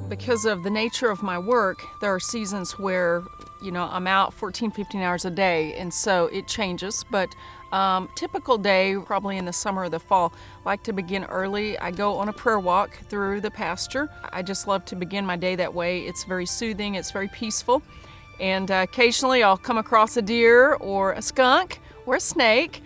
Because of the nature of my work, there are seasons where, I'm out 14, 15 hours a day, and so it changes. But typical day, probably in the summer or the fall, I like to begin early. I go on a prayer walk through the pasture. I just love to begin my day that way. It's very soothing, it's very peaceful. And occasionally I'll come across a deer or a skunk or a snake.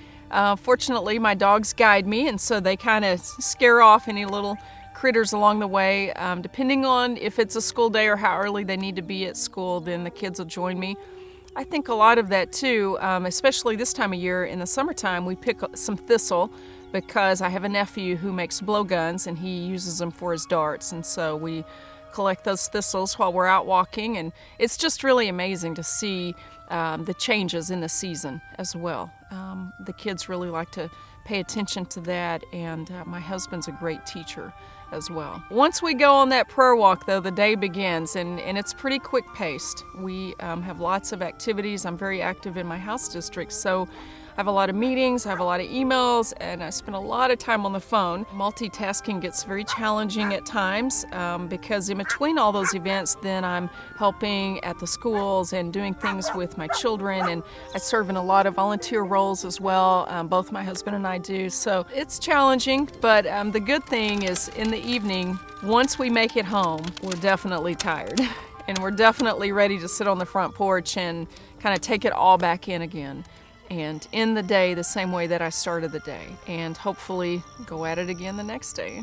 Fortunately, my dogs guide me, and so they kind of scare off any little critters along the way. Depending on if it's a school day or how early they need to be at school, then the kids will join me. I think a lot of that too, especially this time of year in the summertime, we pick some thistle because I have a nephew who makes blowguns and he uses them for his darts, and so we collect those thistles while we're out walking, and it's just really amazing to see the changes in the season as well. The kids really like to pay attention to that, and my husband's a great teacher as well. Once we go on that prayer walk, though, the day begins, and it's pretty quick paced. We have lots of activities. I'm very active in my house district, so I have a lot of meetings, I have a lot of emails, and I spend a lot of time on the phone. Multitasking gets very challenging at times because in between all those events, then I'm helping at the schools and doing things with my children, and I serve in a lot of volunteer roles as well. Both my husband and I do, so it's challenging, but the good thing is in the evening, once we make it home, we're definitely tired. And we're definitely ready to sit on the front porch and kind of take it all back in again, and end the day the same way that I started the day, and hopefully go at it again the next day.